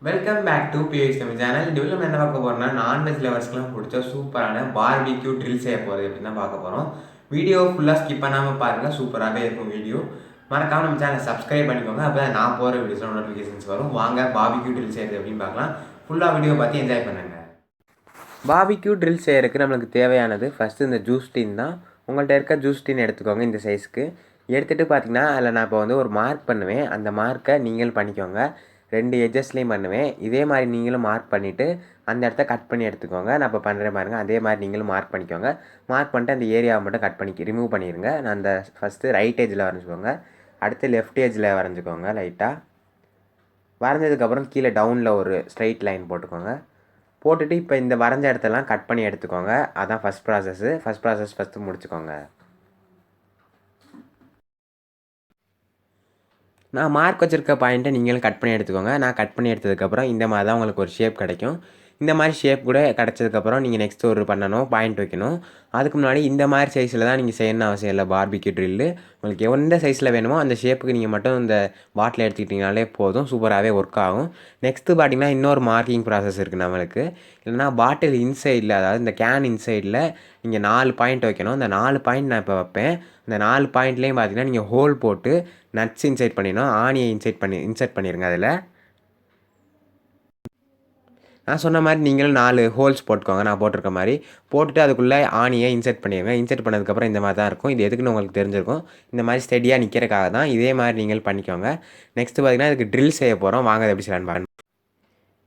Welcome back to Tamizhan. இந்த வீடியோவில் நம்ம என்ன பார்க்க போறோம்னா நான்வெஜ் லவர்ஸ்க்குலாம் பிடிச்ச சூப்பரான பார்பிக்யூ ட்ரில் செய்ய போகிறது அப்படின்னு தான் பார்க்க போகிறோம். வீடியோ ஃபுல்லாக ஸ்கிப் பண்ணாமல் பாருங்கள், சூப்பராகவே இருக்கும் வீடியோ. மறக்காம நம்ம சேனலை சப்ஸ்கிரைப் பண்ணிக்கோங்க, அப்போ தான் நான் போகிற வீடியோஸில் நோட்டிஃபிகேஷன்ஸ் வரும். வாங்க பார்பிக்யூ ட்ரில் செய்கிறது அப்படின்னு பார்க்கலாம். ஃபுல்லாக வீடியோ பார்த்து என்ஜாய் பண்ணுங்கள். பார்பிக்யூ ட்ரில் செய்யறதுக்கு நம்மளுக்கு தேவையானது ஃபஸ்ட்டு இந்த ஜூஸ் டின் தான். உங்கள்கிட்ட இருக்க ஜூஸ் டின் எடுத்துக்கோங்க இந்த சைஸ்க்கு. எடுத்துகிட்டு பார்த்தீங்கன்னா அதில் நான் இப்போ வந்து ஒரு மார்க் பண்ணுவேன். அந்த மார்க்கை நீங்கள் பண்ணிக்கோங்க. 2 எட்ஜஸ்லேயும் பண்ணுவேன். இதே மாதிரி நீங்களும் மார்க் பண்ணிவிட்டு அந்த இடத்த கட் பண்ணி எடுத்துக்கோங்க. நான் இப்போ பண்ணுறேன் பாருங்கள், அதே மாதிரி நீங்களும் மார்க் பண்ணிக்கோங்க. மார்க் பண்ணிட்டு அந்த ஏரியாவை மட்டும் கட் பண்ணி ரிமூவ் பண்ணிடுங்க. நான் அந்த ஃபஸ்ட்டு ரைட் எட்ஜில் வரைஞ்சிக்கோங்க, அடுத்து லெஃப்ட் எட்ஜில் வரைஞ்சிக்கோங்க. லைட்டாக வரைஞ்சதுக்கப்புறம் கீழே டவுனில் ஒரு ஸ்ட்ரைட் லைன் போட்டுக்கோங்க. போட்டுட்டு இப்போ இந்த வரைஞ்ச இடத்தெல்லாம் கட் பண்ணி எடுத்துக்கோங்க. அதான் ஃபஸ்ட் ப்ராசஸ் ஃபஸ்ட்டு முடிச்சுக்கோங்க. நான் மார்க் வச்சுருக்க பாயிண்ட்டை நீங்களும் கட் பண்ணி எடுத்துக்கோங்க. நான் கட் பண்ணி எடுத்ததுக்கப்புறம் இந்த மாதிரி தான் உங்களுக்கு ஒரு ஷேப் கிடைக்கும். இந்த மாதிரி ஷேப் கூட கிடச்சதுக்கப்புறம் நீங்கள் நெக்ஸ்ட் ஒரு பண்ணணும், பாயிண்ட் வைக்கணும். அதுக்கு முன்னாடி இந்த மாதிரி சைஸில் தான் நீங்கள் செய்யணும்னு அவசியம் இல்லை. பார்பிக்யூ ட்ரில்லு உங்களுக்கு எந்த சைஸில் வேணுமோ அந்த ஷேப்புக்கு நீங்கள் மட்டும் இந்த பாட்டில் எடுத்துக்கிட்டிங்கனாலே போதும், சூப்பராகவே ஒர்க் ஆகும். நெக்ஸ்ட்டு பார்த்திங்கன்னா இன்னொரு மார்க்கிங் ப்ராசஸ் இருக்குது நம்மளுக்கு. இல்லைனா பாட்டில் இன்சைடில், அதாவது இந்த கேன் இன்சைடில் நீங்கள் 4 பாயிண்ட் வைக்கணும். இந்த 4 பாயிண்ட் நான் இப்போ வைப்பேன். இந்த 4 பாயிண்ட்லேயும் பார்த்தீங்கன்னா நீங்கள் ஹோல் போட்டு நட்ஸ் இன்சைட் பண்ணிடணும். ஆனியை இன்சர்ட் பண்ணிடுங்க. அதில் நான் சொன்ன மாதிரி நீங்களும் 4 ஹோல்ஸ் போட்டுக்கோங்க. நான் போட்டிருக்க மாதிரி போட்டுட்டு அதுக்குள்ளே ஆனியை இன்சர்ட் பண்ணிடுங்க. இன்சர்ட் பண்ணதுக்கப்புறம் இந்த மாதிரி தான் இருக்கும். இது எதுக்குன்னு உங்களுக்கு தெரிஞ்சிருக்கும். இந்த மாதிரி ஸ்டெடியாக நிற்கிறக்காக தான். இதே மாதிரி நீங்கள் பண்ணிக்கோங்க. நெக்ஸ்ட்டு பார்த்தீங்கன்னா இதுக்கு ட்ரில் செய்ய போகிறோம். வாங்க எப்படி செய்யலான்னு பாருங்கள்.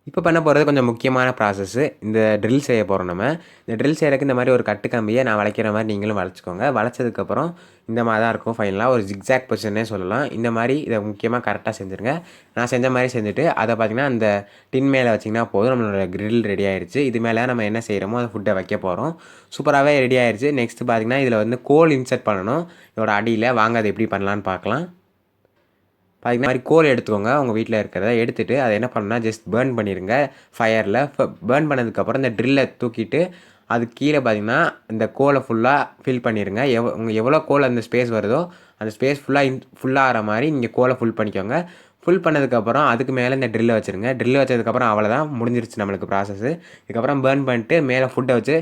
இப்போ பண்ண போகிறது கொஞ்சம் முக்கியமான ப்ராசஸ்ஸு. இந்த ட்ரில் செய்ய போகிறோம் நம்ம. இந்த ட்ரில் செய்கிறதுக்கு இந்த மாதிரி ஒரு கட்டு கம்பியை நான் வளைக்கிற மாதிரி நீங்களும் வளைச்சிக்கோங்க. வளைச்சதுக்கப்புறம் இந்த மாதிரி தான் இருக்கும் ஃபைனலாக. ஒரு ஜிக்ஸாக் பொசிஷனே சொல்லலாம். இந்த மாதிரி இதை முக்கியமாக கரெக்டாக செஞ்சுருங்க. நான் செஞ்ச மாதிரி செஞ்சுட்டு அதை பார்த்திங்கன்னா அந்த டின் மேலே வச்சிங்கன்னா போதும், நம்மளோட க்ரில் ரெடி ஆகிடுச்சு. இது மேலே நம்ம என்ன செய்கிறோமோ அந்த ஃபுட்டை வைக்க போகிறோம். சூப்பராகவே ரெடி ஆகிடுச்சு. நெக்ஸ்ட்டு பார்த்திங்கன்னா இதில் வந்து கோல் இன்சர்ட் பண்ணணும் இதோட அடியில். வாங்க அதை எப்படி பண்ணலான்னு பார்க்கலாம். பார்த்திங்கன்னா மாதிரி கோல் எடுத்துக்கோங்க. உங்கள் வீட்டில் இருக்கிறத எடுத்துகிட்டு அதை என்ன பண்ணணும்னா ஜஸ்ட் பேர்ன் பண்ணிடுங்க ஃபயரில். பேர்ன் பண்ணதுக்கப்புறம் இந்த ட்ரில்லை தூக்கிட்டு அது கீழே பார்த்திங்கன்னா இந்த கோலை ஃபுல்லாக ஃபில் பண்ணிடுங்க. உங்கள் எவ்வளோ கோல் அந்த ஸ்பேஸ் வருதோ அந்த ஸ்பேஸ் ஃபுல்லாகிற மாதிரி நீங்கள் கோலை ஃபுல் பண்ணிக்கோங்க. ஃபுல் பண்ணதுக்கப்புறம் அதுக்கு மேலே இந்த ட்ரில்லை வச்சுருங்க. ட்ரில்லை வச்சதுக்கப்புறம் அவ்வளோதான், முடிஞ்சிருச்சு நம்மளுக்கு ப்ராசஸ்ஸு. இதுக்கப்புறம் பேர்ன் பண்ணிட்டு மேலே ஃபுட்டை வச்சு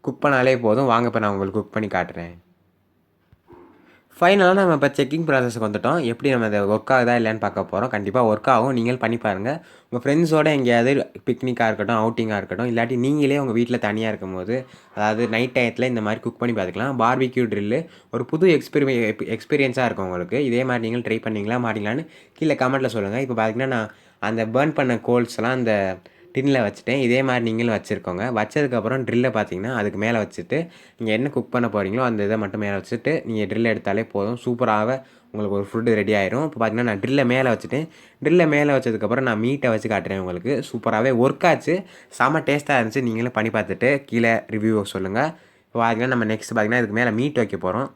குக் பண்ணாலே போதும். வாங்க இப்போ நான் உங்களுக்கு குக் பண்ணி காட்டுறேன். ஃபைனலாக நம்ம இப்போ செக்கிங் ப்ராசஸுக்கு வந்துவிட்டோம். எப்படி நம்ம அதை ஒர்க் ஆகுதா இல்லைன்னு பார்க்க போகிறோம். கண்டிப்பாக ஒர்க் ஆகும். நீங்கள் பண்ணி பாருங்கள். உங்கள் ஃப்ரெண்ட்ஸோடு எங்கேயாவது பிக்னிக்காக இருக்கட்டும், அவுட்டிங்காக இருக்கட்டும், இல்லாட்டி நீங்களே உங்கள் வீட்டில் தனியாக இருக்கும்போது, அதாவது நைட் டயத்தில் இந்த மாதிரி குக் பண்ணி பார்த்துக்கலாம். பார்பிக்யூ ட்ரில்லு ஒரு புது எக்ஸ்பீரியன்ஸாக இருக்கும் உங்களுக்கு. இதே மாதிரி நீங்கள் ட்ரை பண்ணிங்களா மாட்டிங்களான்னு கீழே கமெண்ட்டில் சொல்லுங்கள். இப்போ பார்த்திங்கன்னா நான் அந்த பேர்ன் பண்ண கோல்ஸ்லாம் அந்த டின்னில் வச்சுட்டேன். இதே மாதிரி நீங்களும் வச்சுருக்கோங்க. வச்சதுக்கப்புறம் ட்ரில்லை பார்த்தீங்கன்னா அதுக்கு மேலே வச்சுட்டு நீங்கள் என்ன குக் பண்ண போகிறீங்களோ அந்த இதை மட்டும் மேலே வச்சுட்டு நீங்கள் ட்ரில் எடுத்தாலே போதும், சூப்பராக உங்களுக்கு ஒரு ஃபுட்டு ரெடி ஆயிரும். இப்போ பார்த்தீங்கன்னா நான் ட்ரில்லை மேலே வச்சுட்டேன். ட்ரில்லை மேலே வச்சதுக்கப்புறம் நான் மீட்டை வச்சு காட்டுறேன் உங்களுக்கு. சூப்பராகவே ஒர்க் ஆச்சு, செம்ம டேஸ்ட்டாக இருந்துச்சு. நீங்களும் பண்ணி பார்த்துட்டு கீழே ரிவ்யூ சொல்லுங்கள். இப்போ பார்த்தீங்கன்னா நம்ம நெக்ஸ்ட் பார்த்தீங்கன்னா இதுக்கு மேலே மீட் வைக்க போகிறோம்.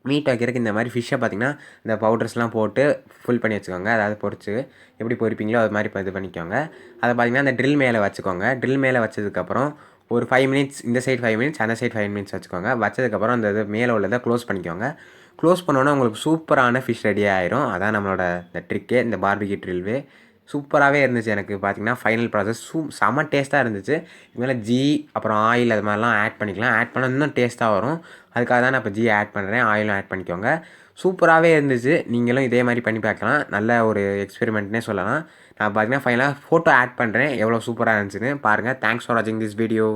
மீட் வைக்கிறதுக்கு இந்த மாதிரி ஃபிஷ்ஷை பார்த்திங்கன்னா இந்த பவுடர்ஸ்லாம் போட்டு ஃபுல் பண்ணி வச்சுக்கோங்க. அதாவது பொரிச்சு எப்படி பொரிப்பீங்களோ அது மாதிரி இது பண்ணிக்கோங்க. அதை பார்த்திங்கன்னா அந்த ட்ரில் மேலே வச்சுக்கோங்க. ட்ரில் மேலே வச்சதுக்கப்புறம் ஒரு 5 மினிட்ஸ் இந்த சைடு 5 மினிட்ஸ் அந்த சைடு 5 மினிட்ஸ் வச்சுக்கோங்க. வச்சதுக்கப்புறம் அந்த இது மேலே உள்ளதை க்ளோஸ் பண்ணிக்கோங்க. க்ளோஸ் பண்ணோன்னா உங்களுக்கு சூப்பரான ஃபிஷ் ரெடி ஆயிரும். அதான் நம்மளோட இந்த ட்ரிக்கே, இந்த பார்பிக்யூ ட்ரில்வே. சூப்பராகவே இருந்துச்சு. எனக்கு பார்த்திங்கன்னா ஃபைனல் ப்ராசஸ் செம்ம டேஸ்ட்டாக இருந்துச்சு. இதுமாதிரி அப்புறம் ஆயில் அது மாதிரிலாம் ஆட் பண்ணிக்கலாம். ஆட் பண்ணால் இன்னும் டேஸ்ட்டாக வரும். அதுக்காக தான் நான் இப்போ ஆட் பண்ணுறேன். ஆயிலும் ஆட் பண்ணிக்கோங்க. சூப்பராகவே இருந்துச்சு. நீங்களும் இதே மாதிரி பண்ணி பார்க்கலாம். நல்ல ஒரு எக்ஸ்பெரிமெண்ட்னே சொல்லலாம். நான் பார்த்திங்கன்னா ஃபைனலாக ஃபோட்டோ ஆட் பண்ணுறேன் எவ்வளோ சூப்பராக இருந்துச்சுன்னு பாருங்கள். தேங்க்ஸ் ஃபார் வாட்சிங் திஸ் வீடியோ.